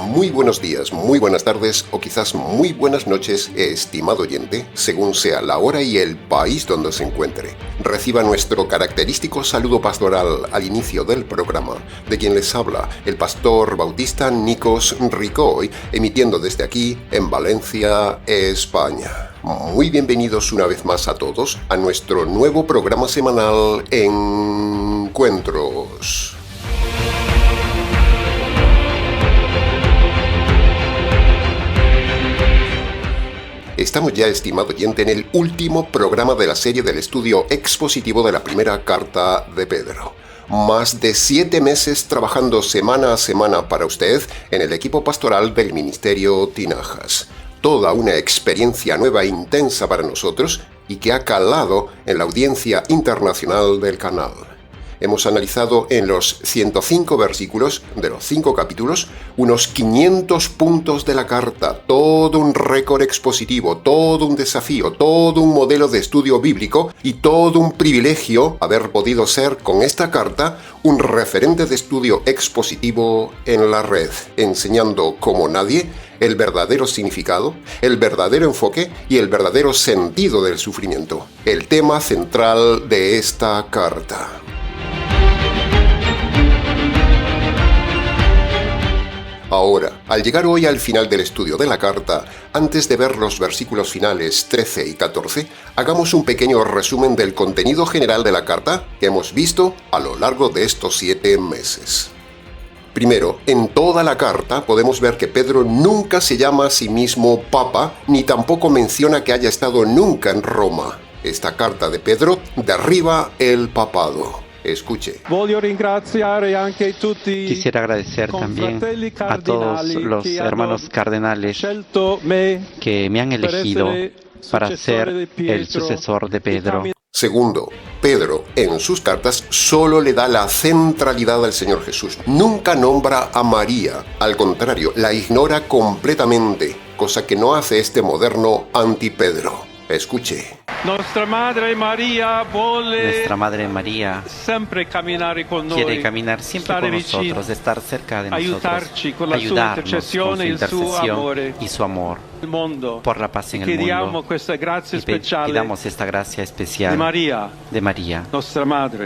Muy buenos días, muy buenas tardes o quizás muy buenas noches, estimado oyente, según sea la hora y el país donde se encuentre. Reciba nuestro característico saludo pastoral al inicio del programa, de quien les habla el pastor bautista Nikos Ricoy, emitiendo desde aquí en Valencia, España. Muy bienvenidos una vez más a todos a nuestro nuevo programa semanal Encuentros. Estamos ya, estimado oyente, en el último programa de la serie del estudio expositivo de la primera carta de Pedro. Más de 7 meses trabajando semana a semana para usted en el equipo pastoral del Ministerio Tinajas. Toda una experiencia nueva e intensa para nosotros y que ha calado en la audiencia internacional del canal. Hemos analizado en los 105 versículos de los 5 capítulos unos 500 puntos de la carta, todo un récord expositivo, todo un desafío, todo un modelo de estudio bíblico y todo un privilegio haber podido ser con esta carta un referente de estudio expositivo en la red, enseñando como nadie el verdadero significado, el verdadero enfoque y el verdadero sentido del sufrimiento, el tema central de esta carta. Ahora, al llegar hoy al final del estudio de la carta, antes de ver los versículos finales 13 y 14, hagamos un pequeño resumen del contenido general de la carta que hemos visto a lo largo de estos 7 meses. Primero, en toda la carta podemos ver que Pedro nunca se llama a sí mismo Papa, ni tampoco menciona que haya estado nunca en Roma. Esta carta de Pedro derriba el papado. Escuche. Quisiera agradecer también a todos los hermanos cardenales que me han elegido para ser el sucesor de Pedro. Segundo, Pedro en sus cartas solo le da la centralidad al Señor Jesús. Nunca nombra a María. Al contrario, la ignora completamente, cosa que no hace este moderno anti-Pedro. Escuche. Nuestra Madre María quiere caminar siempre con nosotros, estar cerca de nosotros, ayudarnos con su intercesión y su amor por la paz en el mundo. Y pidamos esta gracia especial de María,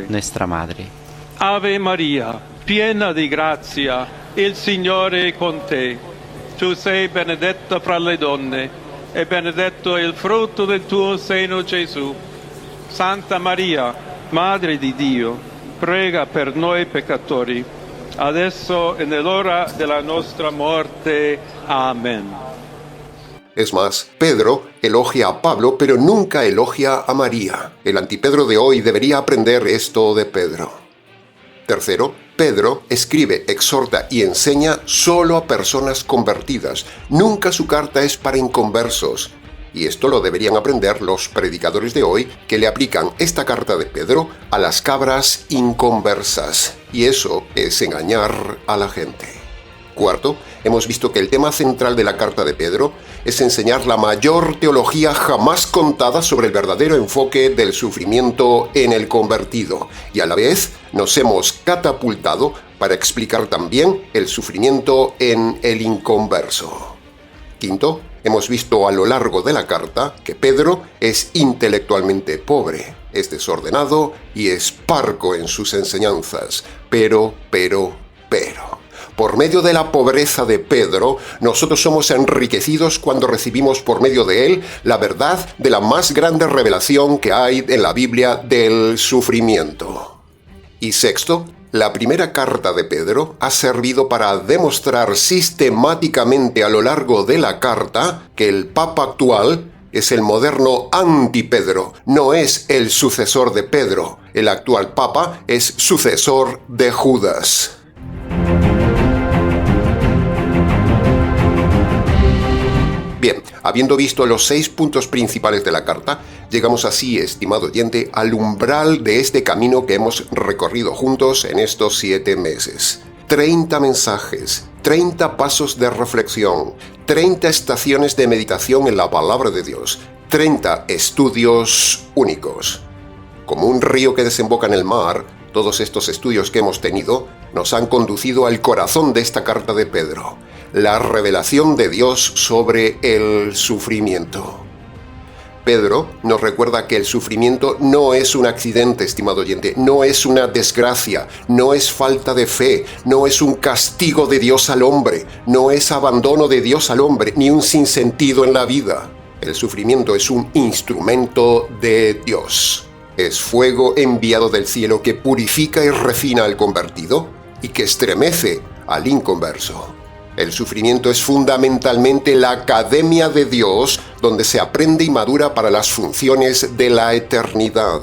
nuestra Madre. Ave María, piena di grazia, il Signore è con te. Tu sei benedetta fra le donne, e benedetto è il frutto del tuo seno, Gesù. Santa Maria, Madre di Dio, prega per noi peccatori, adesso e nell'ora della nostra morte. Amen. Es más, Pedro elogia a Pablo, pero nunca elogia a María. El antipedro de hoy debería aprender esto de Pedro. Tercero, Pedro escribe, exhorta y enseña solo a personas convertidas. Nunca su carta es para inconversos. Y esto lo deberían aprender los predicadores de hoy que le aplican esta carta de Pedro a las cabras inconversas. Y eso es engañar a la gente. Cuarto, hemos visto que el tema central de la carta de Pedro es enseñar la mayor teología jamás contada sobre el verdadero enfoque del sufrimiento en el convertido, y a la vez nos hemos catapultado para explicar también el sufrimiento en el inconverso. Quinto, hemos visto a lo largo de la carta que Pedro es intelectualmente pobre, es desordenado y es parco en sus enseñanzas, pero. Por medio de la pobreza de Pedro, nosotros somos enriquecidos cuando recibimos por medio de él la verdad de la más grande revelación que hay en la Biblia del sufrimiento. Y sexto, la primera carta de Pedro ha servido para demostrar sistemáticamente a lo largo de la carta que el Papa actual es el moderno anti-Pedro, no es el sucesor de Pedro. El actual Papa es sucesor de Judas. Bien, habiendo visto los 6 puntos principales de la carta, llegamos así, estimado oyente, al umbral de este camino que hemos recorrido juntos en estos 7 meses. 30 mensajes, 30 pasos de reflexión, 30 estaciones de meditación en la palabra de Dios, 30 estudios únicos. Como un río que desemboca en el mar, todos estos estudios que hemos tenido nos han conducido al corazón de esta carta de Pedro, la revelación de Dios sobre el sufrimiento. Pedro nos recuerda que el sufrimiento no es un accidente, estimado oyente, no es una desgracia, no es falta de fe, no es un castigo de Dios al hombre, no es abandono de Dios al hombre, ni un sinsentido en la vida. El sufrimiento es un instrumento de Dios. Es fuego enviado del cielo que purifica y refina al convertido y que estremece al inconverso. El sufrimiento es fundamentalmente la academia de Dios donde se aprende y madura para las funciones de la eternidad.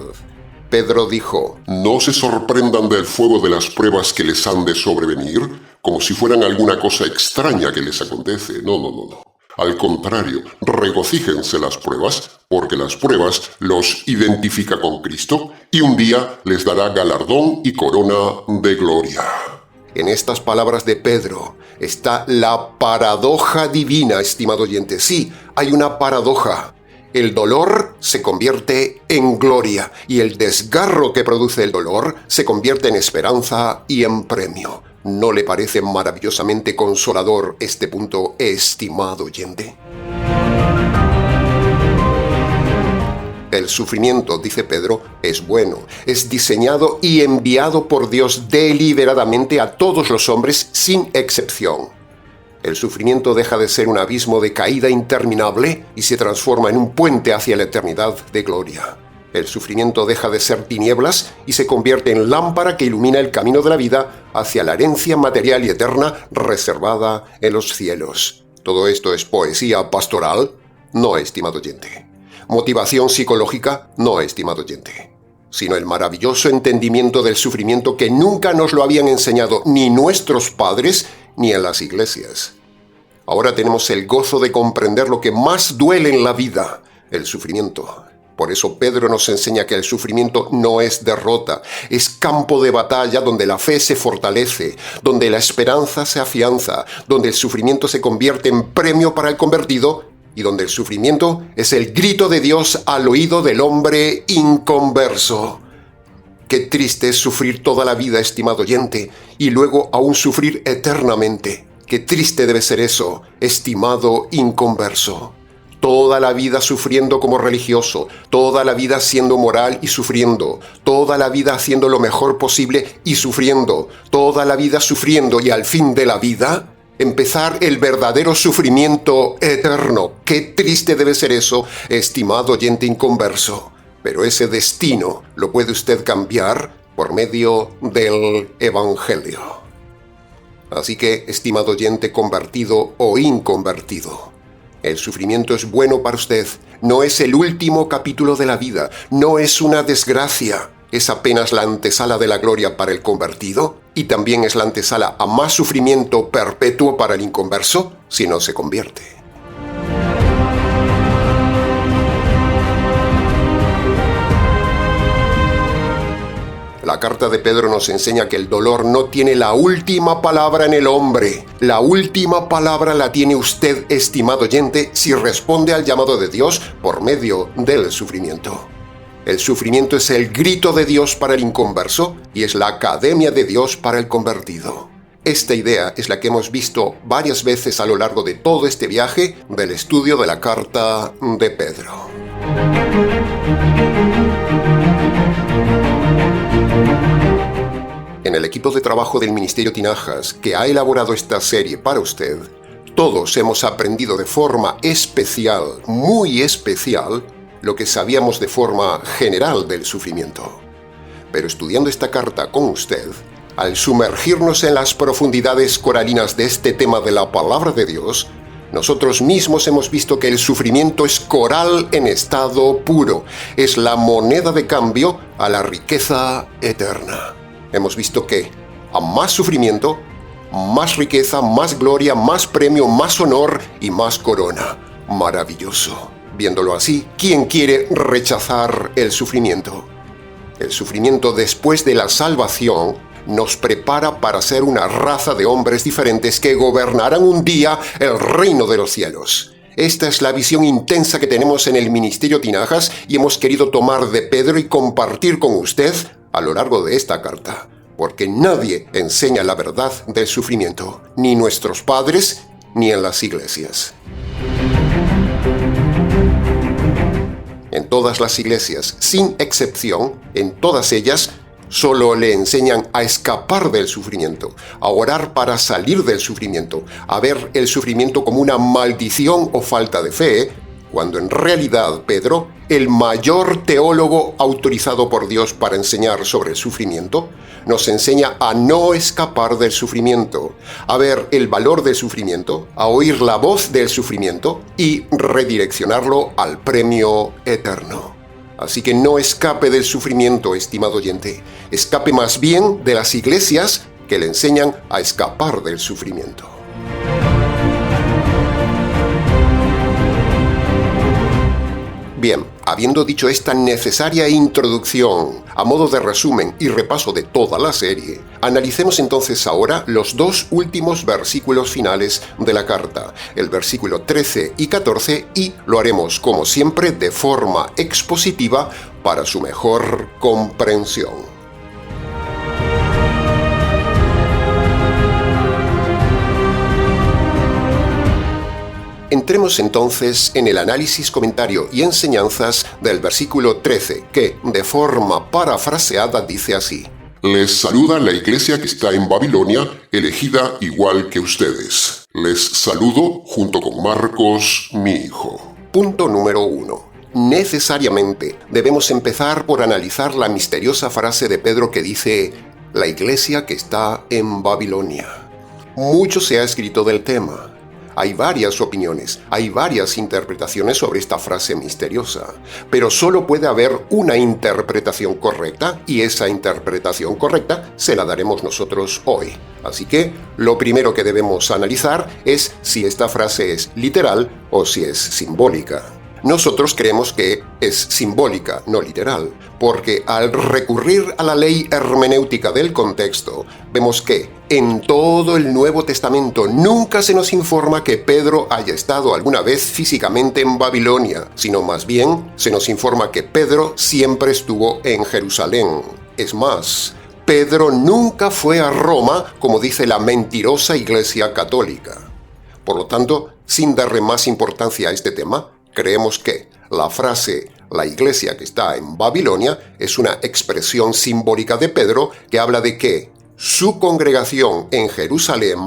Pedro dijo: No se sorprendan del fuego de las pruebas que les han de sobrevenir, como si fueran alguna cosa extraña que les acontece. No. Al contrario, regocíjense las pruebas, porque las pruebas los identifica con Cristo y un día les dará galardón y corona de gloria. En estas palabras de Pedro está la paradoja divina, estimado oyente. Sí, hay una paradoja. El dolor se convierte en gloria y el desgarro que produce el dolor se convierte en esperanza y en premio. ¿No le parece maravillosamente consolador este punto, estimado oyente? El sufrimiento, dice Pedro, es bueno, es diseñado y enviado por Dios deliberadamente a todos los hombres sin excepción. El sufrimiento deja de ser un abismo de caída interminable y se transforma en un puente hacia la eternidad de gloria. El sufrimiento deja de ser tinieblas y se convierte en lámpara que ilumina el camino de la vida hacia la herencia material y eterna reservada en los cielos. ¿Todo esto es poesía pastoral? No, estimado oyente. ¿Motivación psicológica? No, estimado oyente, sino el maravilloso entendimiento del sufrimiento que nunca nos lo habían enseñado ni nuestros padres ni en las iglesias. Ahora tenemos el gozo de comprender lo que más duele en la vida, el sufrimiento. Por eso Pedro nos enseña que el sufrimiento no es derrota, es campo de batalla donde la fe se fortalece, donde la esperanza se afianza, donde el sufrimiento se convierte en premio para el convertido y donde el sufrimiento es el grito de Dios al oído del hombre inconverso. Qué triste es sufrir toda la vida, estimado oyente, y luego aún sufrir eternamente. Qué triste debe ser eso, estimado inconverso. Toda la vida sufriendo como religioso, toda la vida siendo moral y sufriendo, toda la vida haciendo lo mejor posible y sufriendo, toda la vida sufriendo y al fin de la vida empezar el verdadero sufrimiento eterno. Qué triste debe ser eso, estimado oyente inconverso. Pero ese destino lo puede usted cambiar por medio del Evangelio. Así que, estimado oyente convertido o inconvertido, el sufrimiento es bueno para usted. No es el último capítulo de la vida, no es una desgracia. Es apenas la antesala de la gloria para el convertido y también es la antesala a más sufrimiento perpetuo para el inconverso si no se convierte. La carta de Pedro nos enseña que el dolor no tiene la última palabra en el hombre. La última palabra la tiene usted, estimado oyente, si responde al llamado de Dios por medio del sufrimiento. El sufrimiento es el grito de Dios para el inconverso y es la academia de Dios para el convertido. Esta idea es la que hemos visto varias veces a lo largo de todo este viaje del estudio de la carta de Pedro. En el equipo de trabajo del Ministerio Tinajas, que ha elaborado esta serie para usted, todos hemos aprendido de forma especial, muy especial, lo que sabíamos de forma general del sufrimiento. Pero estudiando esta carta con usted, al sumergirnos en las profundidades coralinas de este tema de la palabra de Dios, nosotros mismos hemos visto que el sufrimiento es coral en estado puro, es la moneda de cambio a la riqueza eterna. Hemos visto que a más sufrimiento, más riqueza, más gloria, más premio, más honor y más corona. Maravilloso. Viéndolo así, ¿quién quiere rechazar el sufrimiento? El sufrimiento después de la salvación nos prepara para ser una raza de hombres diferentes que gobernarán un día el reino de los cielos. Esta es la visión intensa que tenemos en el Ministerio Tinajas y hemos querido tomar de Pedro y compartir con usted a lo largo de esta carta. Porque nadie enseña la verdad del sufrimiento, ni nuestros padres, ni en las iglesias. En todas las iglesias, sin excepción, en todas ellas, solo le enseñan a escapar del sufrimiento, a orar para salir del sufrimiento, a ver el sufrimiento como una maldición o falta de fe, cuando en realidad Pedro, el mayor teólogo autorizado por Dios para enseñar sobre el sufrimiento, nos enseña a no escapar del sufrimiento, a ver el valor del sufrimiento, a oír la voz del sufrimiento y redireccionarlo al premio eterno. Así que no escape del sufrimiento, estimado oyente. Escape más bien de las iglesias que le enseñan a escapar del sufrimiento. Bien, habiendo dicho esta necesaria introducción, a modo de resumen y repaso de toda la serie, analicemos entonces ahora los dos últimos versículos finales de la carta, el versículo 13 y 14, y lo haremos, como siempre, de forma expositiva para su mejor comprensión. Entremos entonces en el análisis, comentario y enseñanzas del versículo 13, que, de forma parafraseada, dice así: Les saluda la iglesia que está en Babilonia, elegida igual que ustedes. Les saludo junto con Marcos, mi hijo. Punto número 1. Necesariamente debemos empezar por analizar la misteriosa frase de Pedro que dice: la iglesia que está en Babilonia. Mucho se ha escrito del tema. Hay varias opiniones, hay varias interpretaciones sobre esta frase misteriosa, pero solo puede haber una interpretación correcta y esa interpretación correcta se la daremos nosotros hoy. Así que lo primero que debemos analizar es si esta frase es literal o si es simbólica. Nosotros creemos que es simbólica, no literal, porque al recurrir a la ley hermenéutica del contexto, vemos que en todo el Nuevo Testamento nunca se nos informa que Pedro haya estado alguna vez físicamente en Babilonia, sino más bien se nos informa que Pedro siempre estuvo en Jerusalén. Es más, Pedro nunca fue a Roma, como dice la mentirosa Iglesia Católica. Por lo tanto, sin darle más importancia a este tema, creemos que la frase «la iglesia que está en Babilonia» es una expresión simbólica de Pedro que habla de que su congregación en Jerusalén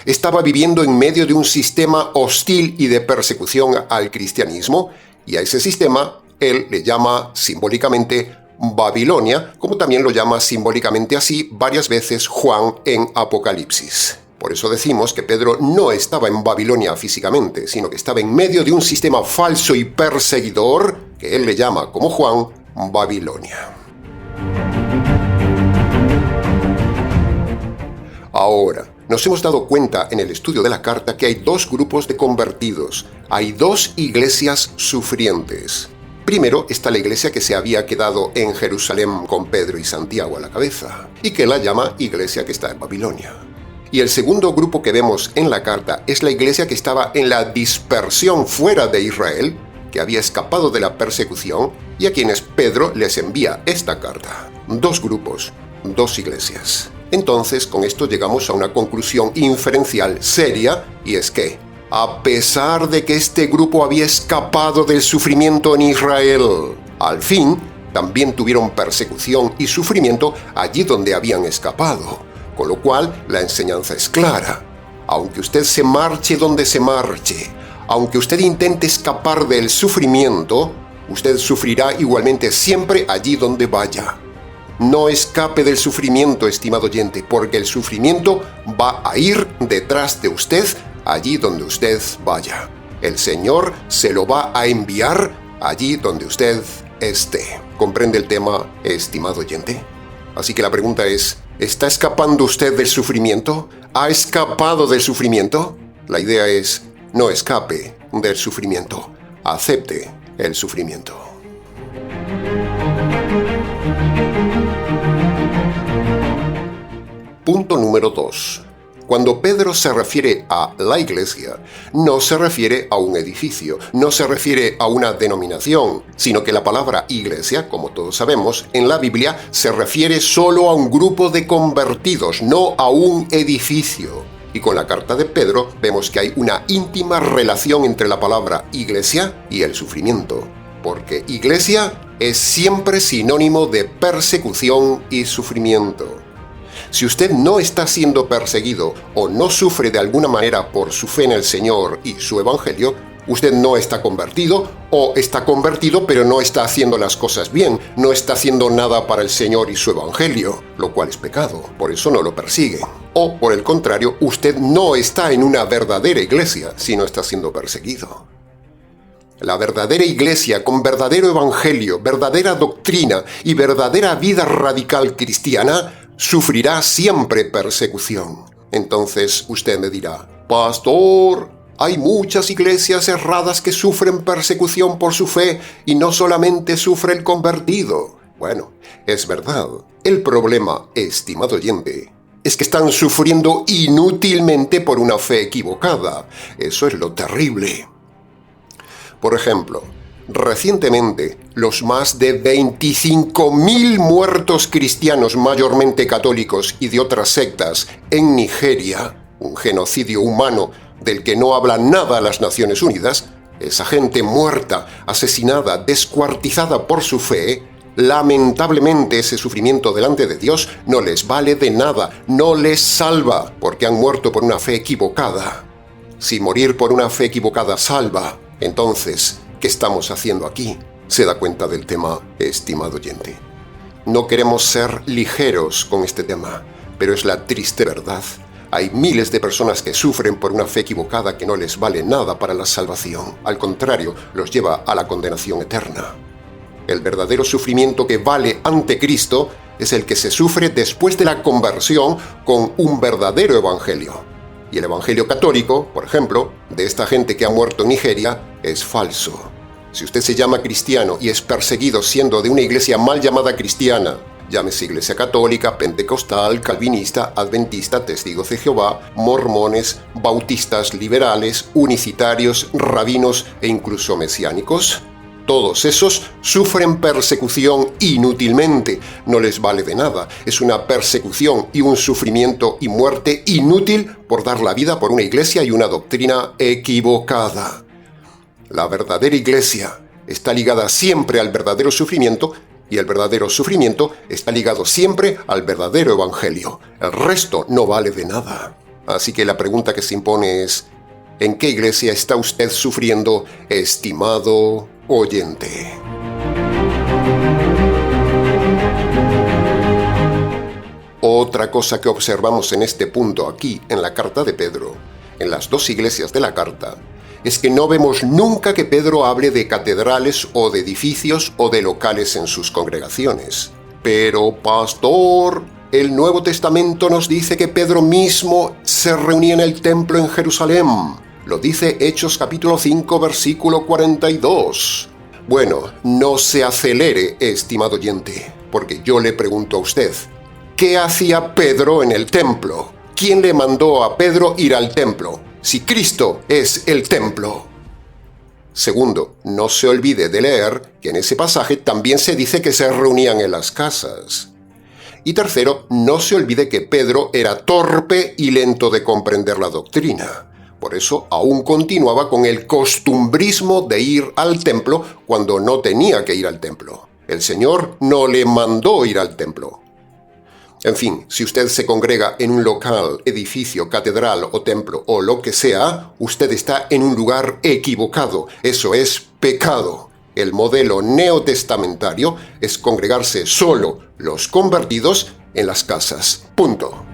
estaba viviendo en medio de un sistema hostil y de persecución al cristianismo, y a ese sistema él le llama simbólicamente Babilonia, como también lo llama simbólicamente así varias veces Juan en Apocalipsis. Por eso decimos que Pedro no estaba en Babilonia físicamente, sino que estaba en medio de un sistema falso y perseguidor que él le llama, como Juan, Babilonia. Ahora, nos hemos dado cuenta en el estudio de la carta que hay dos grupos de convertidos, hay dos iglesias sufrientes. Primero está la iglesia que se había quedado en Jerusalén con Pedro y Santiago a la cabeza, y que la llama iglesia que está en Babilonia. Y el segundo grupo que vemos en la carta es la iglesia que estaba en la dispersión fuera de Israel, que había escapado de la persecución y a quienes Pedro les envía esta carta. Dos grupos, dos iglesias. Entonces, con esto llegamos a una conclusión inferencial seria, y es que, a pesar de que este grupo había escapado del sufrimiento en Israel, al fin también tuvieron persecución y sufrimiento allí donde habían escapado. Con lo cual, la enseñanza es clara. Aunque usted se marche donde se marche, aunque usted intente escapar del sufrimiento, usted sufrirá igualmente siempre allí donde vaya. No escape del sufrimiento, estimado oyente, porque el sufrimiento va a ir detrás de usted allí donde usted vaya. El Señor se lo va a enviar allí donde usted esté. ¿Comprende el tema, estimado oyente? Así que la pregunta es, ¿está escapando usted del sufrimiento? ¿Ha escapado del sufrimiento? La idea es, no escape del sufrimiento, acepte el sufrimiento. Punto número 2. Cuando Pedro se refiere a la iglesia, no se refiere a un edificio, no se refiere a una denominación, sino que la palabra iglesia, como todos sabemos, en la Biblia se refiere solo a un grupo de convertidos, no a un edificio. Y con la carta de Pedro vemos que hay una íntima relación entre la palabra iglesia y el sufrimiento, porque iglesia es siempre sinónimo de persecución y sufrimiento. Si usted no está siendo perseguido o no sufre de alguna manera por su fe en el Señor y su Evangelio, usted no está convertido o está convertido pero no está haciendo las cosas bien, no está haciendo nada para el Señor y su Evangelio, lo cual es pecado, por eso no lo persigue. O, por el contrario, usted no está en una verdadera iglesia si no está siendo perseguido. La verdadera iglesia con verdadero Evangelio, verdadera doctrina y verdadera vida radical cristiana sufrirá siempre persecución. Entonces usted me dirá, pastor, hay muchas iglesias erradas que sufren persecución por su fe y no solamente sufre el convertido. Bueno, es verdad. El problema, estimado oyente, es que están sufriendo inútilmente por una fe equivocada. Eso es lo terrible. Por ejemplo, recientemente, los más de 25.000 muertos cristianos, mayormente católicos y de otras sectas, en Nigeria, un genocidio humano del que no hablan nada las Naciones Unidas, esa gente muerta, asesinada, descuartizada por su fe, lamentablemente ese sufrimiento delante de Dios no les vale de nada, no les salva, porque han muerto por una fe equivocada. Si morir por una fe equivocada salva, entonces, ¿qué estamos haciendo aquí? Se da cuenta del tema, estimado oyente. No queremos ser ligeros con este tema, pero es la triste verdad. Hay miles de personas que sufren por una fe equivocada que no les vale nada para la salvación. Al contrario, los lleva a la condenación eterna. El verdadero sufrimiento que vale ante Cristo es el que se sufre después de la conversión con un verdadero evangelio. Y el evangelio católico, por ejemplo, de esta gente que ha muerto en Nigeria, es falso. Si usted se llama cristiano y es perseguido siendo de una iglesia mal llamada cristiana, llámese iglesia católica, pentecostal, calvinista, adventista, testigos de Jehová, mormones, bautistas, liberales, unicitarios, rabinos e incluso mesiánicos, todos esos sufren persecución inútilmente, no les vale de nada. Es una persecución y un sufrimiento y muerte inútil por dar la vida por una iglesia y una doctrina equivocada. La verdadera iglesia está ligada siempre al verdadero sufrimiento y el verdadero sufrimiento está ligado siempre al verdadero evangelio. El resto no vale de nada. Así que la pregunta que se impone es, ¿en qué iglesia está usted sufriendo, estimado oyente? Otra cosa que observamos en este punto aquí, en la carta de Pedro, en las dos iglesias de la carta, es que no vemos nunca que Pedro hable de catedrales o de edificios o de locales en sus congregaciones. Pero, pastor, el Nuevo Testamento nos dice que Pedro mismo se reunía en el templo en Jerusalén. Lo dice Hechos capítulo 5, versículo 42. Bueno, no se acelere, estimado oyente, porque yo le pregunto a usted, ¿qué hacía Pedro en el templo? ¿Quién le mandó a Pedro ir al templo? Si Cristo es el templo. Segundo, no se olvide de leer que en ese pasaje también se dice que se reunían en las casas. Y tercero, no se olvide que Pedro era torpe y lento de comprender la doctrina. Por eso aún continuaba con el costumbrismo de ir al templo cuando no tenía que ir al templo. El Señor no le mandó ir al templo. En fin, si usted se congrega en un local, edificio, catedral o templo o lo que sea, usted está en un lugar equivocado. Eso es pecado. El modelo neotestamentario es congregarse solo los convertidos en las casas. Punto.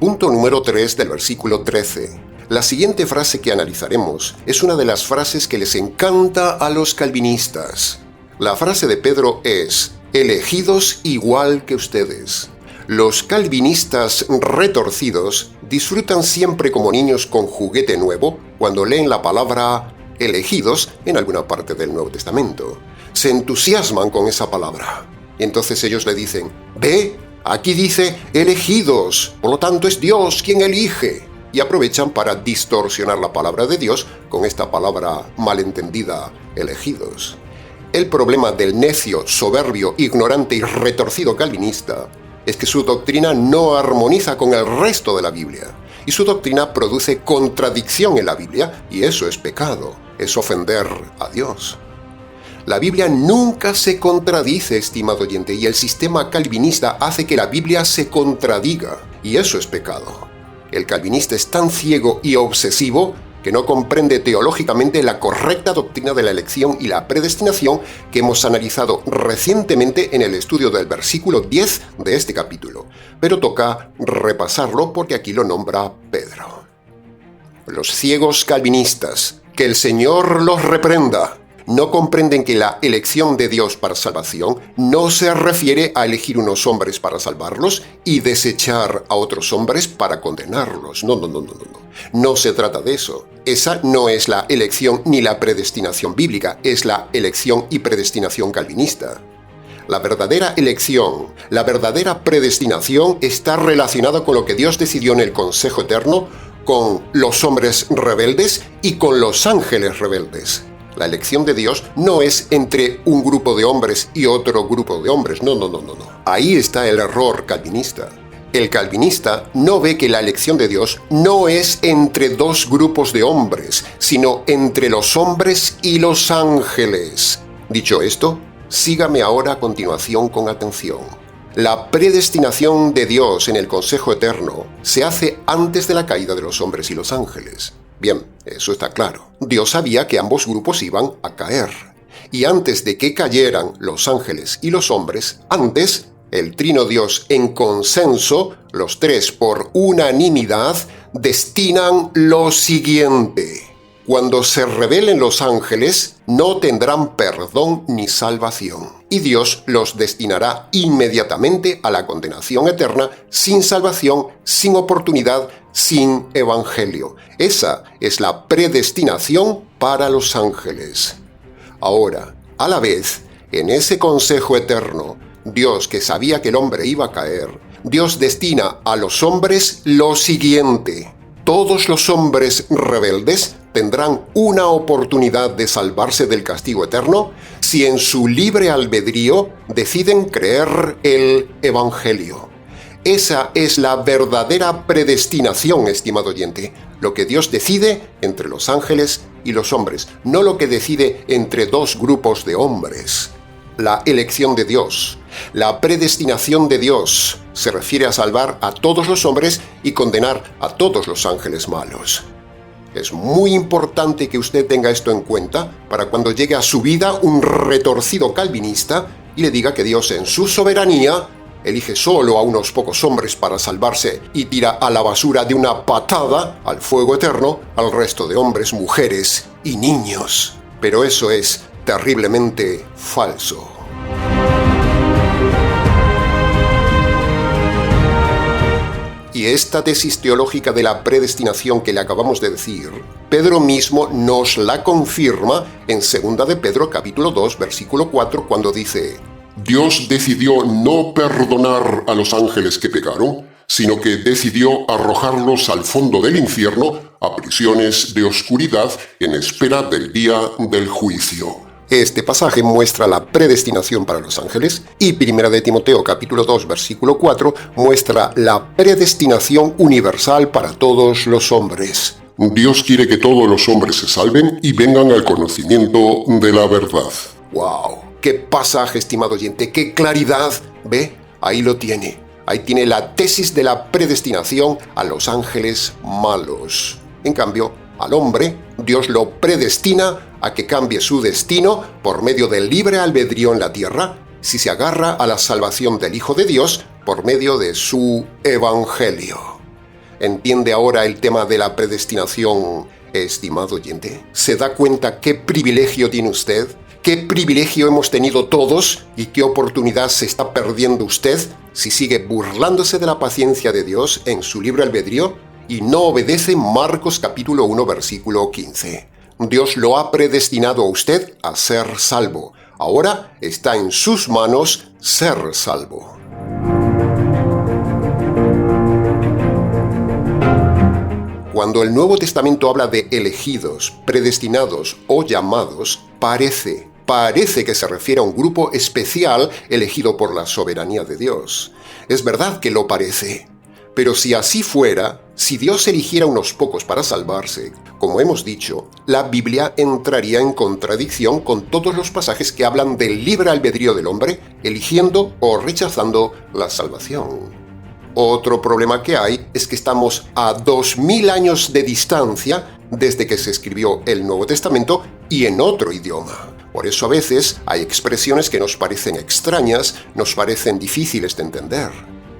Punto número 3 del versículo 13. La siguiente frase que analizaremos es una de las frases que les encanta a los calvinistas. La frase de Pedro es, elegidos igual que ustedes. Los calvinistas retorcidos disfrutan siempre como niños con juguete nuevo cuando leen la palabra elegidos en alguna parte del Nuevo Testamento. Se entusiasman con esa palabra. Y entonces ellos le dicen, ve, Aquí dice elegidos, por lo tanto es Dios quien elige. Y aprovechan para distorsionar la palabra de Dios con esta palabra malentendida, elegidos. El problema del necio, soberbio, ignorante y retorcido calvinista es que su doctrina no armoniza con el resto de la Biblia. Y su doctrina produce contradicción en la Biblia, y eso es pecado, es ofender a Dios. La Biblia nunca se contradice, estimado oyente, y el sistema calvinista hace que la Biblia se contradiga, y eso es pecado. El calvinista es tan ciego y obsesivo que no comprende teológicamente la correcta doctrina de la elección y la predestinación que hemos analizado recientemente en el estudio del versículo 10 de este capítulo, pero toca repasarlo porque aquí lo nombra Pedro. Los ciegos calvinistas, que el Señor los reprenda, no comprenden que la elección de Dios para salvación no se refiere a elegir unos hombres para salvarlos y desechar a otros hombres para condenarlos. No. No se trata de eso. Esa no es la elección ni la predestinación bíblica, es la elección y predestinación calvinista. La verdadera elección, la verdadera predestinación está relacionada con lo que Dios decidió en el consejo eterno, con los hombres rebeldes y con los ángeles rebeldes. La elección de Dios no es entre un grupo de hombres y otro grupo de hombres. No. Ahí está el error calvinista. El calvinista no ve que la elección de Dios no es entre dos grupos de hombres, sino entre los hombres y los ángeles. Dicho esto, sígame ahora a continuación con atención. La predestinación de Dios en el consejo eterno se hace antes de la caída de los hombres y los ángeles. Bien, eso está claro. Dios sabía que ambos grupos iban a caer. Y antes de que cayeran los ángeles y los hombres, antes, el Trino Dios en consenso, los tres por unanimidad, destinan lo siguiente. Cuando se rebelen los ángeles, no tendrán perdón ni salvación. Y Dios los destinará inmediatamente a la condenación eterna, sin salvación, sin oportunidad, sin evangelio. Esa es la predestinación para los ángeles. Ahora, a la vez, en ese consejo eterno, Dios, que sabía que el hombre iba a caer, Dios destina a los hombres lo siguiente. Todos los hombres rebeldes tendrán una oportunidad de salvarse del castigo eterno si en su libre albedrío deciden creer el Evangelio. Esa es la verdadera predestinación, estimado oyente, lo que Dios decide entre los ángeles y los hombres, no lo que decide entre dos grupos de hombres. La elección de Dios, la predestinación de Dios, se refiere a salvar a todos los hombres y condenar a todos los ángeles malos. Es muy importante que usted tenga esto en cuenta para cuando llegue a su vida un retorcido calvinista y le diga que Dios en su soberanía elige solo a unos pocos hombres para salvarse y tira a la basura de una patada al fuego eterno al resto de hombres, mujeres y niños. Pero eso es terriblemente falso. Y esta tesis teológica de la predestinación que le acabamos de decir, Pedro mismo nos la confirma en 2 de Pedro capítulo 2, versículo 4, cuando dice: Dios decidió no perdonar a los ángeles que pecaron, sino que decidió arrojarlos al fondo del infierno, a prisiones de oscuridad, en espera del día del juicio. Este pasaje muestra la predestinación para los ángeles y 1 de Timoteo capítulo 2 versículo 4 muestra la predestinación universal para todos los hombres. Dios quiere que todos los hombres se salven y vengan al conocimiento de la verdad. ¡Wow! ¡Qué pasaje, estimado oyente! ¡Qué claridad! ¿Ve? Ahí lo tiene. Ahí tiene la tesis de la predestinación a los ángeles malos. En cambio, al hombre, Dios lo predestina a que cambie su destino por medio del libre albedrío en la tierra, si se agarra a la salvación del Hijo de Dios por medio de su Evangelio. ¿Entiende ahora el tema de la predestinación, estimado oyente? ¿Se da cuenta qué privilegio tiene usted? ¿Qué privilegio hemos tenido todos y qué oportunidad se está perdiendo usted si sigue burlándose de la paciencia de Dios en su libre albedrío y no obedece Marcos capítulo 1 versículo 15? Dios lo ha predestinado a usted a ser salvo. Ahora está en sus manos ser salvo. Cuando el Nuevo Testamento habla de elegidos, predestinados o llamados, parece que se refiere a un grupo especial elegido por la soberanía de Dios. Es verdad que lo parece. Pero si así fuera, si Dios eligiera unos pocos para salvarse, como hemos dicho, la Biblia entraría en contradicción con todos los pasajes que hablan del libre albedrío del hombre, eligiendo o rechazando la salvación. Otro problema que hay es que estamos a 2000 años de distancia desde que se escribió el Nuevo Testamento y en otro idioma. Por eso a veces hay expresiones que nos parecen extrañas, nos parecen difíciles de entender.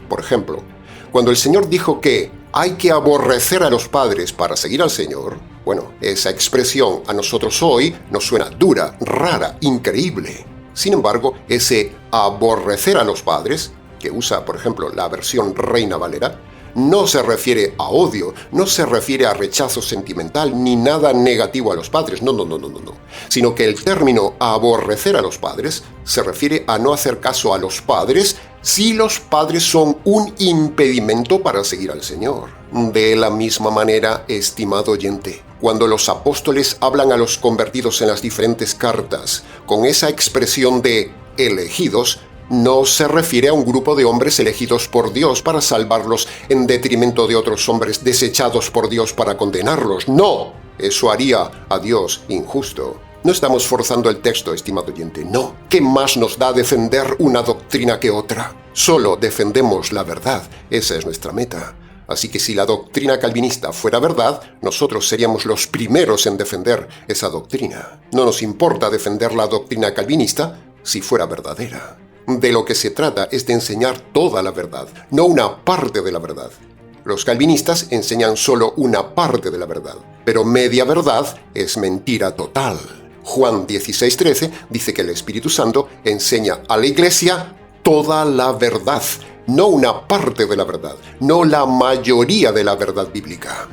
Por ejemplo, cuando el Señor dijo que hay que aborrecer a los padres para seguir al Señor, bueno, esa expresión a nosotros hoy nos suena dura, rara, increíble. Sin embargo, ese aborrecer a los padres, que usa, por ejemplo, la versión Reina Valera, no se refiere a odio, no se refiere a rechazo sentimental ni nada negativo a los padres, no, sino que el término aborrecer a los padres se refiere a no hacer caso a los padres si los padres son un impedimento para seguir al Señor. De la misma manera, estimado oyente, cuando los apóstoles hablan a los convertidos en las diferentes cartas con esa expresión de elegidos, no se refiere a un grupo de hombres elegidos por Dios para salvarlos en detrimento de otros hombres desechados por Dios para condenarlos. ¡No! Eso haría a Dios injusto. No estamos forzando el texto, estimado oyente, no. ¿Qué más nos da defender una doctrina que otra? Solo defendemos la verdad. Esa es nuestra meta. Así que si la doctrina calvinista fuera verdad, nosotros seríamos los primeros en defender esa doctrina. No nos importa defender la doctrina calvinista si fuera verdadera. De lo que se trata es de enseñar toda la verdad, no una parte de la verdad. Los calvinistas enseñan solo una parte de la verdad, pero media verdad es mentira total. Juan 16:13 dice que el Espíritu Santo enseña a la Iglesia toda la verdad, no una parte de la verdad, no la mayoría de la verdad bíblica.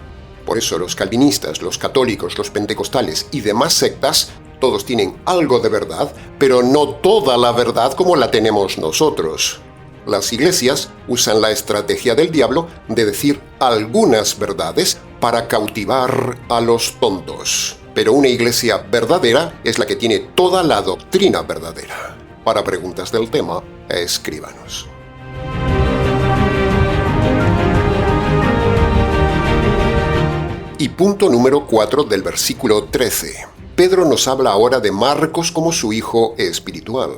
Por eso los calvinistas, los católicos, los pentecostales y demás sectas todos tienen algo de verdad, pero no toda la verdad como la tenemos nosotros. Las iglesias usan la estrategia del diablo de decir algunas verdades para cautivar a los tontos. Pero una iglesia verdadera es la que tiene toda la doctrina verdadera. Para preguntas del tema, escríbanos. Y punto número 4 del versículo 13. Pedro nos habla ahora de Marcos como su hijo espiritual.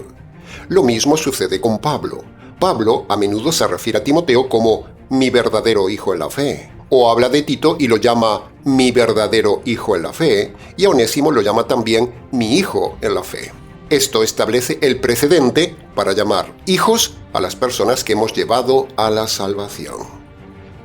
Lo mismo sucede con Pablo. Pablo a menudo se refiere a Timoteo como mi verdadero hijo en la fe, o habla de Tito y lo llama mi verdadero hijo en la fe, y a Onésimo lo llama también mi hijo en la fe. Esto establece el precedente para llamar hijos a las personas que hemos llevado a la salvación.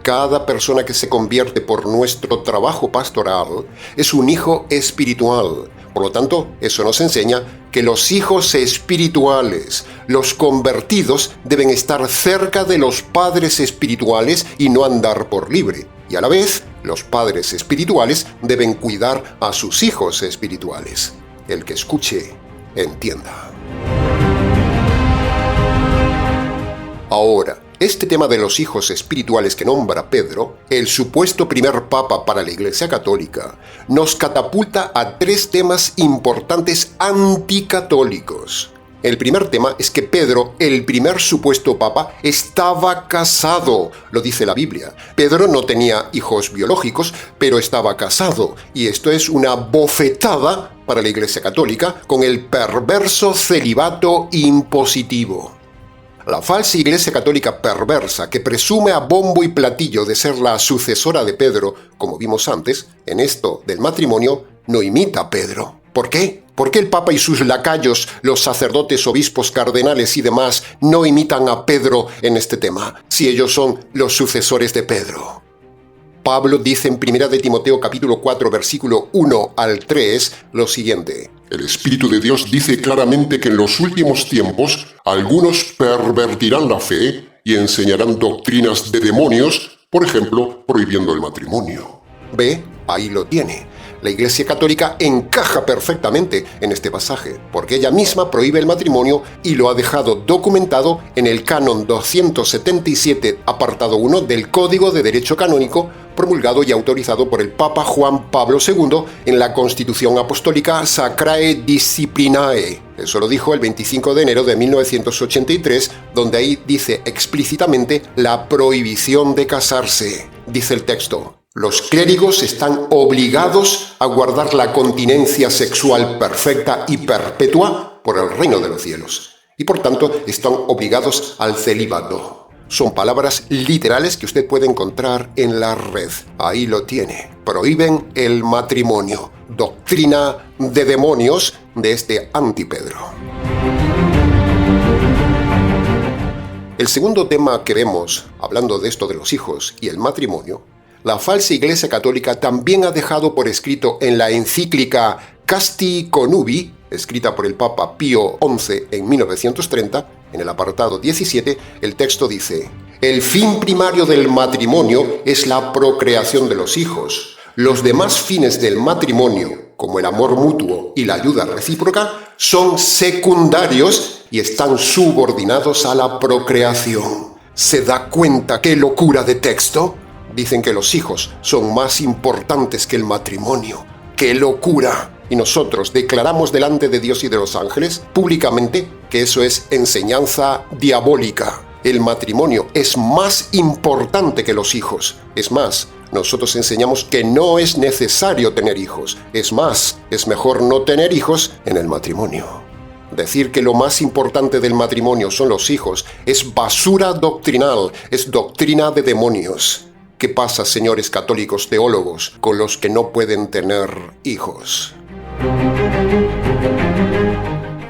Cada persona que se convierte por nuestro trabajo pastoral es un hijo espiritual. Por lo tanto, eso nos enseña que los hijos espirituales, los convertidos, deben estar cerca de los padres espirituales y no andar por libre. Y a la vez, los padres espirituales deben cuidar a sus hijos espirituales. El que escuche, entienda. Ahora, este tema de los hijos espirituales que nombra Pedro, el supuesto primer papa para la Iglesia Católica, nos catapulta a 3 temas importantes anticatólicos. El primer tema es que Pedro, el primer supuesto papa, estaba casado, lo dice la Biblia. Pedro no tenía hijos biológicos, pero estaba casado, y esto es una bofetada para la Iglesia Católica con el perverso celibato impositivo. La falsa Iglesia Católica perversa, que presume a bombo y platillo de ser la sucesora de Pedro, como vimos antes, en esto del matrimonio, no imita a Pedro. ¿Por qué? ¿Por qué el Papa y sus lacayos, los sacerdotes, obispos, cardenales y demás, no imitan a Pedro en este tema, si ellos son los sucesores de Pedro? Pablo dice en 1 de Timoteo capítulo 4, versículo 1 al 3, lo siguiente. El Espíritu de Dios dice claramente que en los últimos tiempos algunos pervertirán la fe y enseñarán doctrinas de demonios, por ejemplo, prohibiendo el matrimonio. Ve, ahí lo tiene. La Iglesia Católica encaja perfectamente en este pasaje, porque ella misma prohíbe el matrimonio y lo ha dejado documentado en el Canon 277, apartado 1 del Código de Derecho Canónico, promulgado y autorizado por el Papa Juan Pablo II en la Constitución Apostólica Sacrae Disciplinae. Eso lo dijo el 25 de enero de 1983, donde ahí dice explícitamente la prohibición de casarse. Dice el texto: los clérigos están obligados a guardar la continencia sexual perfecta y perpetua por el reino de los cielos, y por tanto están obligados al celibato. Son palabras literales que usted puede encontrar en la red. Ahí lo tiene. Prohíben el matrimonio. Doctrina de demonios de este Antipedro. El segundo tema que vemos, hablando de esto de los hijos y el matrimonio, la falsa Iglesia Católica también ha dejado por escrito en la encíclica Casti Connubii, escrita por el Papa Pío XI en 1930, en el apartado 17, el texto dice: el fin primario del matrimonio es la procreación de los hijos. Los demás fines del matrimonio, como el amor mutuo y la ayuda recíproca, son secundarios y están subordinados a la procreación. ¿Se da cuenta qué locura de texto? Dicen que los hijos son más importantes que el matrimonio. ¡Qué locura! Y nosotros declaramos delante de Dios y de los ángeles públicamente que eso es enseñanza diabólica. El matrimonio es más importante que los hijos. Es más, nosotros enseñamos que no es necesario tener hijos. Es más, es mejor no tener hijos en el matrimonio. Decir que lo más importante del matrimonio son los hijos es basura doctrinal, es doctrina de demonios. ¿Qué pasa, señores católicos teólogos, con los que no pueden tener hijos?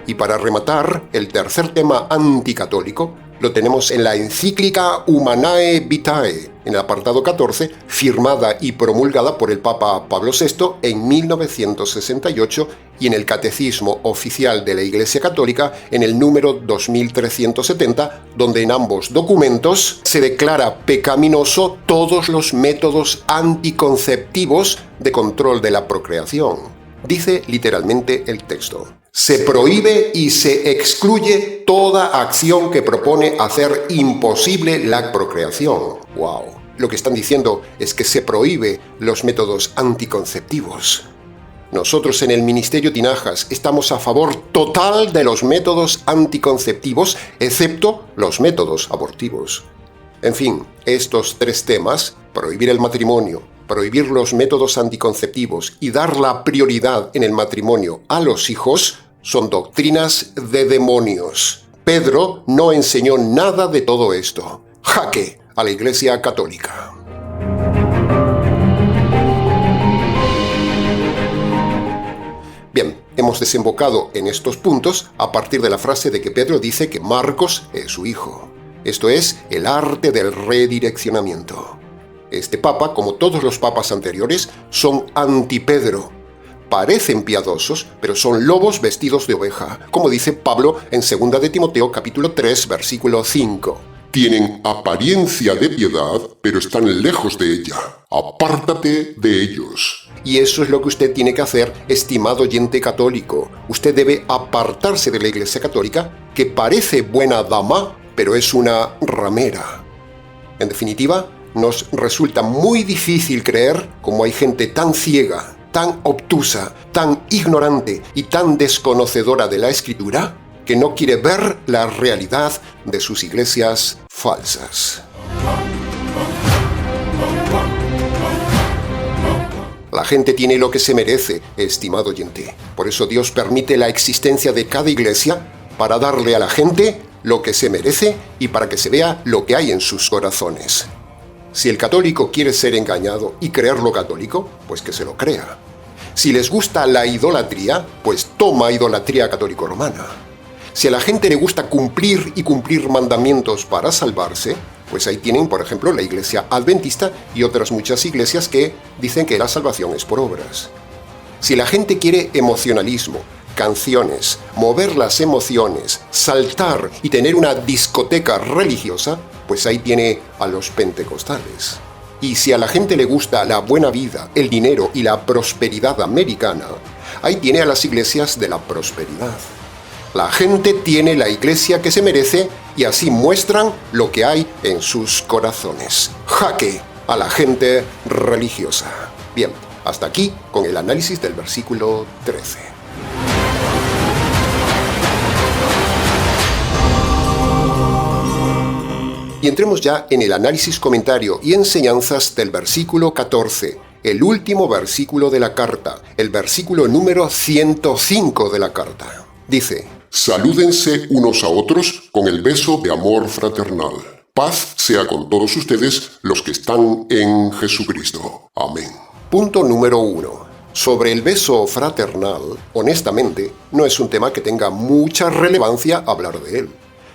Y para rematar, el tercer tema anticatólico lo tenemos en la encíclica Humanae Vitae, en el apartado 14, firmada y promulgada por el Papa Pablo VI en 1968, y en el Catecismo Oficial de la Iglesia Católica en el número 2370, donde en ambos documentos se declara pecaminoso todos los métodos anticonceptivos de control de la procreación. Dice literalmente el texto: se prohíbe y se excluye toda acción que propone hacer imposible la procreación. ¡Wow! Lo que están diciendo es que se prohíbe los métodos anticonceptivos. Nosotros en el Ministerio Tinajas estamos a favor total de los métodos anticonceptivos, excepto los métodos abortivos. En fin, estos tres temas, prohibir el matrimonio, prohibir los métodos anticonceptivos y dar la prioridad en el matrimonio a los hijos, son doctrinas de demonios. Pedro no enseñó nada de todo esto. ¡Jaque a la Iglesia Católica! Bien, hemos desembocado en estos puntos a partir de la frase de que Pedro dice que Marcos es su hijo. Esto es el arte del redireccionamiento. Este papa, como todos los papas anteriores, son anti-Pedro. Parecen piadosos, pero son lobos vestidos de oveja, como dice Pablo en 2 de Timoteo capítulo 3, versículo 5. Tienen apariencia de piedad, pero están lejos de ella. Apártate de ellos. Y eso es lo que usted tiene que hacer, estimado oyente católico. Usted debe apartarse de la Iglesia Católica, que parece buena dama, pero es una ramera. En definitiva, nos resulta muy difícil creer cómo hay gente tan ciega, tan obtusa, tan ignorante y tan desconocedora de la Escritura que no quiere ver la realidad de sus iglesias falsas. La gente tiene lo que se merece, estimado oyente. Por eso Dios permite la existencia de cada iglesia para darle a la gente lo que se merece y para que se vea lo que hay en sus corazones. Si el católico quiere ser engañado y creer lo católico, pues que se lo crea. Si les gusta la idolatría, pues toma idolatría católico-romana. Si a la gente le gusta cumplir y cumplir mandamientos para salvarse, pues ahí tienen, por ejemplo, la Iglesia Adventista y otras muchas iglesias que dicen que la salvación es por obras. Si la gente quiere emocionalismo, canciones, mover las emociones, saltar y tener una discoteca religiosa, pues ahí tiene a los pentecostales. Y si a la gente le gusta la buena vida, el dinero y la prosperidad americana, ahí tiene a las iglesias de la prosperidad. La gente tiene la iglesia que se merece y así muestran lo que hay en sus corazones. Jaque a la gente religiosa. Bien, hasta aquí con el análisis del versículo 13. Y entremos ya en el análisis, comentario y enseñanzas del versículo 14, el último versículo de la carta, el versículo número 105 de la carta. Dice: salúdense unos a otros con el beso de amor fraternal. Paz sea con todos ustedes los que están en Jesucristo. Amén. Punto número 1. Sobre el beso fraternal, honestamente, no es un tema que tenga mucha relevancia hablar de él.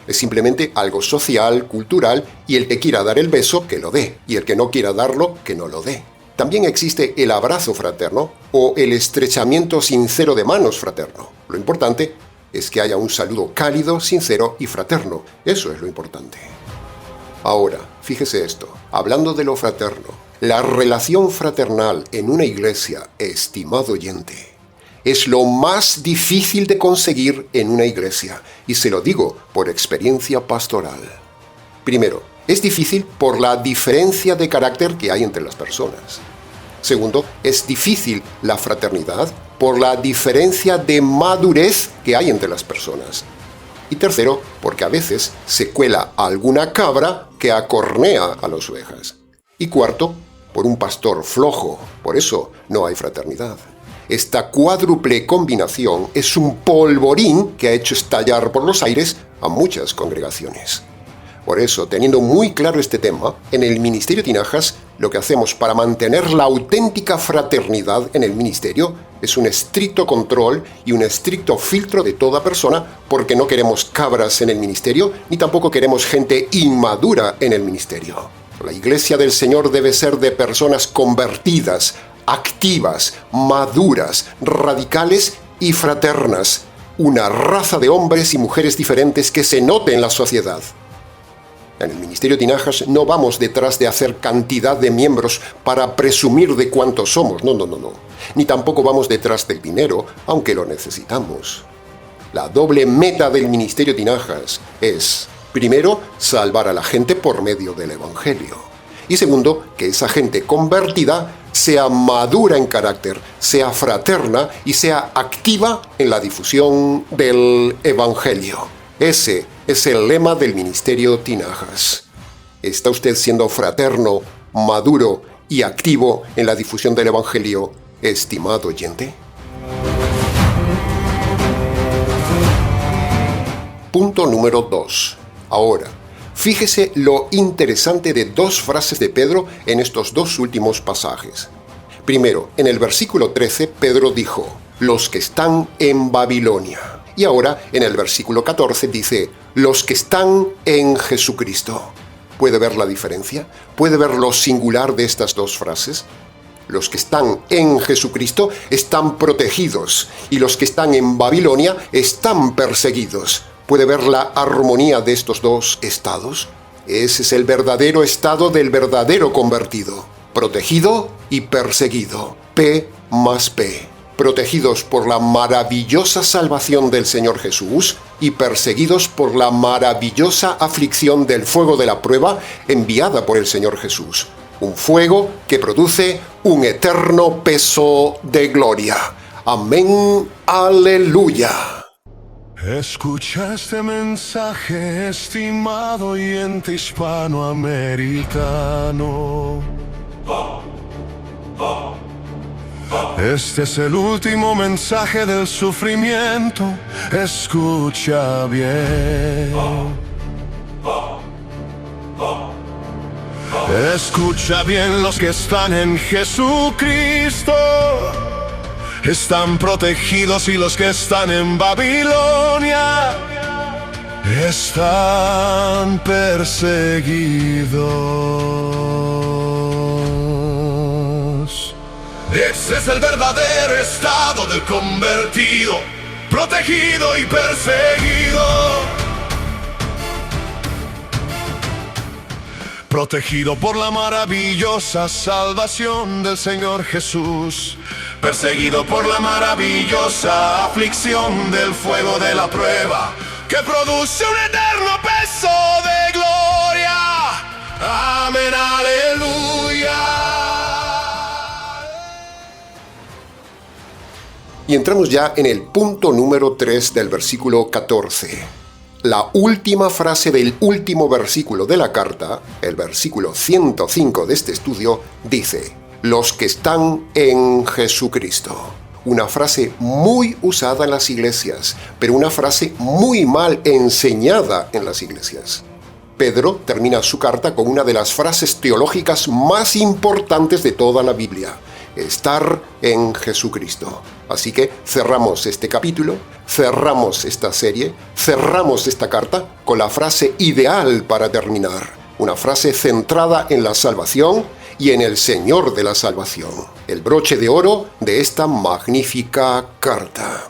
Es simplemente algo social, cultural, y el que quiera dar el beso, que lo dé, y el que no quiera darlo, que no lo dé. También existe el abrazo fraterno o el estrechamiento sincero de manos fraterno. Lo importante es que haya un saludo cálido, sincero y fraterno. Eso es lo importante. Ahora, fíjese esto, hablando de lo fraterno, la relación fraternal en una iglesia, estimado oyente, es lo más difícil de conseguir en una iglesia, y se lo digo por experiencia pastoral. Primero, es difícil por la diferencia de carácter que hay entre las personas. Segundo, es difícil la fraternidad por la diferencia de madurez que hay entre las personas. Y tercero, porque a veces se cuela alguna cabra que acornea a las ovejas. Y cuarto, por un pastor flojo, por eso no hay fraternidad. Esta cuádruple combinación es un polvorín que ha hecho estallar por los aires a muchas congregaciones. Por eso, teniendo muy claro este tema, en el Ministerio Tinajas, lo que hacemos para mantener la auténtica fraternidad en el ministerio es un estricto control y un estricto filtro de toda persona, porque no queremos cabras en el ministerio, ni tampoco queremos gente inmadura en el ministerio. La iglesia del Señor debe ser de personas convertidas, activas, maduras, radicales y fraternas. Una raza de hombres y mujeres diferentes que se note en la sociedad. En el Ministerio Tinajas no vamos detrás de hacer cantidad de miembros para presumir de cuántos somos, no. Ni tampoco vamos detrás del dinero, aunque lo necesitamos. La doble meta del Ministerio Tinajas es, primero, salvar a la gente por medio del Evangelio. Y segundo, que esa gente convertida sea madura en carácter, sea fraterna y sea activa en la difusión del Evangelio. Ese es el lema del Ministerio Tinajas. ¿Está usted siendo fraterno, maduro y activo en la difusión del Evangelio, estimado oyente? Punto número 2. Ahora, fíjese lo interesante de dos frases de Pedro en estos dos últimos pasajes. Primero, en el versículo 13, Pedro dijo: los que están en Babilonia. Y ahora, en el versículo 14, dice: los que están en Jesucristo. ¿Puede ver la diferencia? ¿Puede ver lo singular de estas dos frases? Los que están en Jesucristo están protegidos, y los que están en Babilonia están perseguidos. ¿Puede ver la armonía de estos dos estados? Ese es el verdadero estado del verdadero convertido. Protegido y perseguido. P más P. Protegidos por la maravillosa salvación del Señor Jesús y perseguidos por la maravillosa aflicción del fuego de la prueba enviada por el Señor Jesús. Un fuego que produce un eterno peso de gloria. Amén. Aleluya. Escucha este mensaje, estimado oyente hispanoamericano. Este es el último mensaje del sufrimiento. Escucha bien. Escucha bien, los que están en Jesucristo están protegidos, y los que están en Babilonia están perseguidos. Ese es el verdadero estado del convertido, protegido y perseguido. protegido por la maravillosa salvación del Señor Jesús, perseguido por la maravillosa aflicción del fuego de la prueba, que produce un eterno peso de gloria. Amén, aleluya. Y entramos ya en el punto número 3 del versículo 14. La última frase del último versículo de la carta, el versículo 105 de este estudio, dice: los que están en Jesucristo. Una frase muy usada en las iglesias, pero una frase muy mal enseñada en las iglesias. Pedro termina su carta con una de las frases teológicas más importantes de toda la Biblia: estar en Jesucristo. Así que cerramos este capítulo, cerramos esta serie, cerramos esta carta con la frase ideal para terminar. Una frase centrada en la salvación y en el Señor de la salvación. El broche de oro de esta magnífica carta.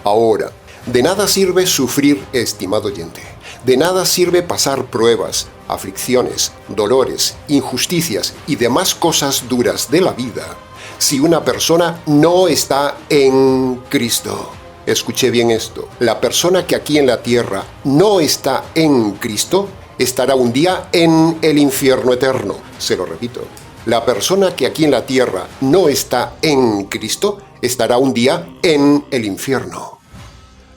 Ahora, de nada sirve sufrir, estimado oyente. De nada sirve pasar pruebas, aflicciones, dolores, injusticias y demás cosas duras de la vida si una persona no está en Cristo. Escuche bien esto: la persona que aquí en la tierra no está en Cristo estará un día en el infierno eterno. Se lo repito: la persona que aquí en la tierra no está en Cristo estará un día en el infierno.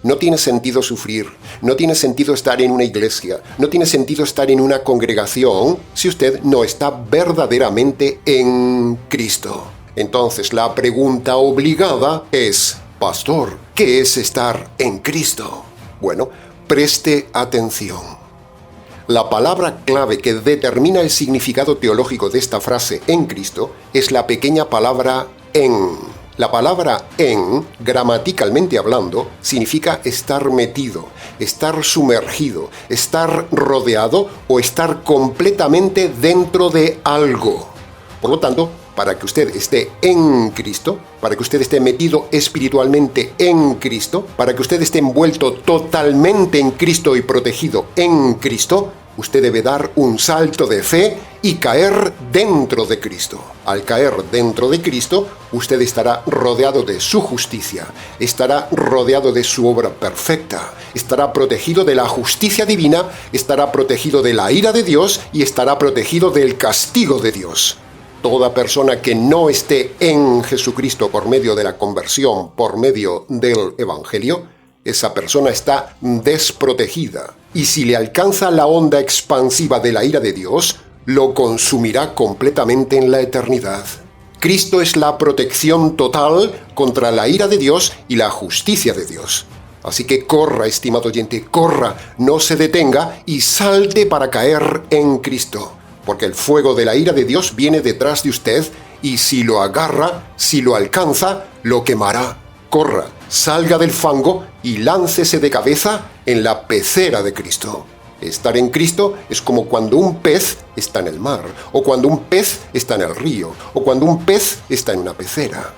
No tiene sentido sufrir, no tiene sentido estar en una iglesia, no tiene sentido estar en una congregación si usted no está verdaderamente en Cristo. Entonces la pregunta obligada es: pastor, ¿qué es estar en Cristo? Bueno, preste atención. La palabra clave que determina el significado teológico de esta frase en Cristo es la pequeña palabra en. La palabra en, gramaticalmente hablando, significa estar metido, estar sumergido, estar rodeado o estar completamente dentro de algo. Por lo tanto, para que usted esté en Cristo, para que usted esté metido espiritualmente en Cristo, para que usted esté envuelto totalmente en Cristo y protegido en Cristo, usted debe dar un salto de fe y caer dentro de Cristo. Al caer dentro de Cristo, usted estará rodeado de su justicia, estará rodeado de su obra perfecta, estará protegido de la justicia divina, estará protegido de la ira de Dios y estará protegido del castigo de Dios. Toda persona que no esté en Jesucristo por medio de la conversión, por medio del Evangelio, esa persona está desprotegida. Y si le alcanza la onda expansiva de la ira de Dios, lo consumirá completamente en la eternidad. Cristo es la protección total contra la ira de Dios y la justicia de Dios. Así que corra, estimado oyente, corra, no se detenga y salte para caer en Cristo. Porque el fuego de la ira de Dios viene detrás de usted y si lo agarra, si lo alcanza, lo quemará. Corra, salga del fango y láncese de cabeza en la pecera de Cristo. Estar en Cristo es como cuando un pez está en el mar, o cuando un pez está en el río, o cuando un pez está en una pecera.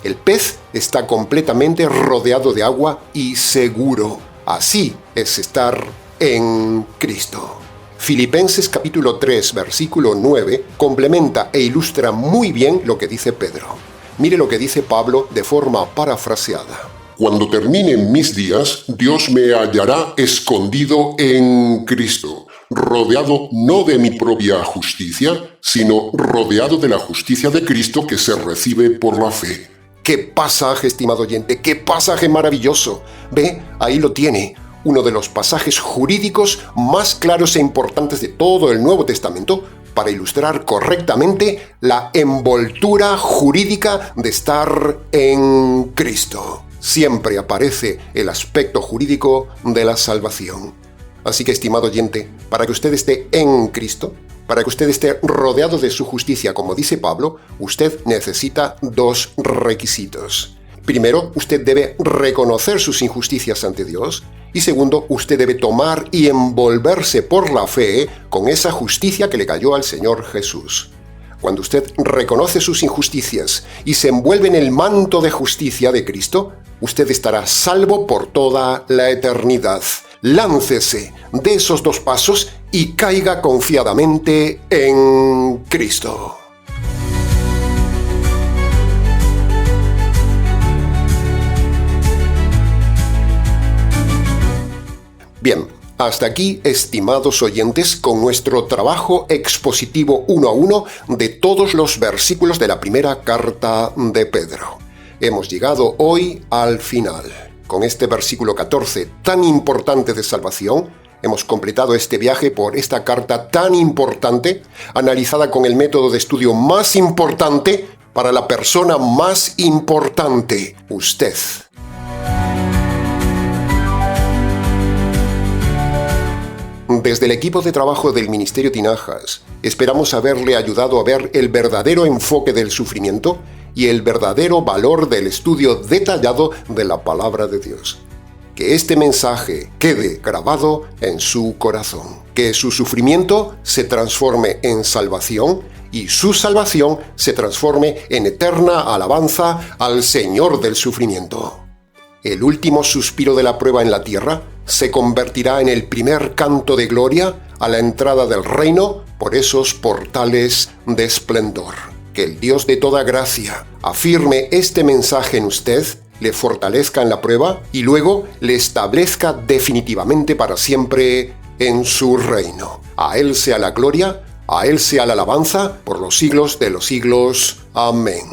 El pez está completamente rodeado de agua y seguro. Así es estar en Cristo. Filipenses capítulo 3, versículo 9, complementa e ilustra muy bien lo que dice Pedro. Mire lo que dice Pablo de forma parafraseada. Cuando terminen mis días, Dios me hallará escondido en Cristo, rodeado no de mi propia justicia, sino rodeado de la justicia de Cristo que se recibe por la fe. ¡Qué pasaje, estimado oyente! ¡Qué pasaje maravilloso! Ve, ahí lo tiene. Uno de los pasajes jurídicos más claros e importantes de todo el Nuevo Testamento para ilustrar correctamente la envoltura jurídica de estar en Cristo. Siempre aparece el aspecto jurídico de la salvación. Así que, estimado oyente, para que usted esté en Cristo, para que usted esté rodeado de su justicia, como dice Pablo, usted necesita dos requisitos. Primero, usted debe reconocer sus injusticias ante Dios. Y segundo, usted debe tomar y envolverse por la fe con esa justicia que le cayó al Señor Jesús. Cuando usted reconoce sus injusticias y se envuelve en el manto de justicia de Cristo, usted estará salvo por toda la eternidad. Láncese de esos 2 pasos y caiga confiadamente en Cristo. Bien, hasta aquí, estimados oyentes, con nuestro trabajo expositivo 1 a 1 de todos los versículos de la primera carta de Pedro. Hemos llegado hoy al final. Con este versículo 14 tan importante de salvación, hemos completado este viaje por esta carta tan importante, analizada con el método de estudio más importante para la persona más importante, usted. Desde el equipo de trabajo del Ministerio Tinajas, esperamos haberle ayudado a ver el verdadero enfoque del sufrimiento y el verdadero valor del estudio detallado de la Palabra de Dios. Que este mensaje quede grabado en su corazón. Que su sufrimiento se transforme en salvación y su salvación se transforme en eterna alabanza al Señor del sufrimiento. El último suspiro de la prueba en la tierra se convertirá en el primer canto de gloria a la entrada del reino por esos portales de esplendor. Que el Dios de toda gracia afirme este mensaje en usted, le fortalezca en la prueba y luego le establezca definitivamente para siempre en su reino. A Él sea la gloria, a Él sea la alabanza por los siglos de los siglos. Amén.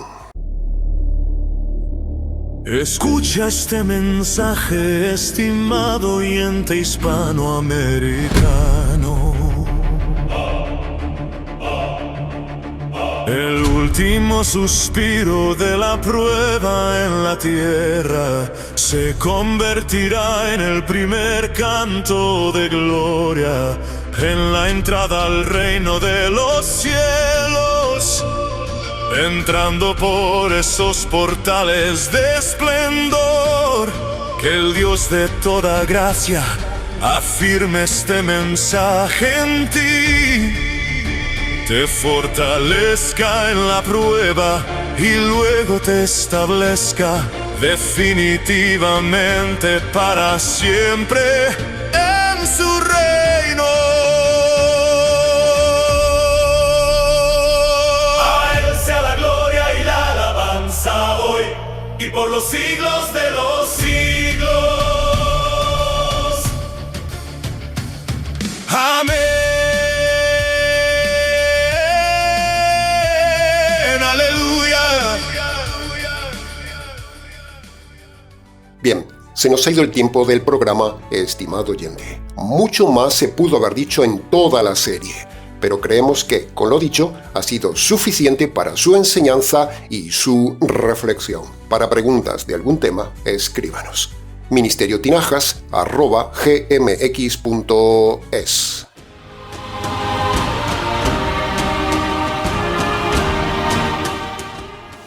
Escucha este mensaje, estimado oyente hispanoamericano. El último suspiro de la prueba en la tierra se convertirá en el primer canto de gloria en la entrada al reino de los cielos. Entrando por esos portales de esplendor, que el Dios de toda gracia afirme este mensaje en ti, te fortalezca en la prueba y luego te establezca definitivamente para siempre en su reino. Hoy y por los siglos de los siglos. Amén. Aleluya. Bien, se nos ha ido el tiempo del programa, estimado oyente. Mucho más se pudo haber dicho en toda la serie, pero creemos que, con lo dicho, ha sido suficiente para su enseñanza y su reflexión. Para preguntas de algún tema, escríbanos. ministeriotinajas@gmx.es.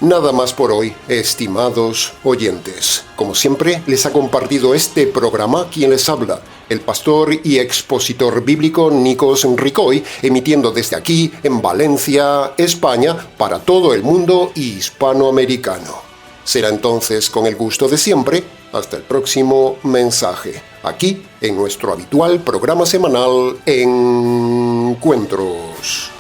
Nada más por hoy, estimados oyentes. Como siempre, les ha compartido este programa quien les habla, el pastor y expositor bíblico Nikos Ricoy, emitiendo desde aquí, en Valencia, España, para todo el mundo hispanoamericano. Será entonces, con el gusto de siempre, hasta el próximo mensaje, aquí en nuestro habitual programa semanal Encuentros.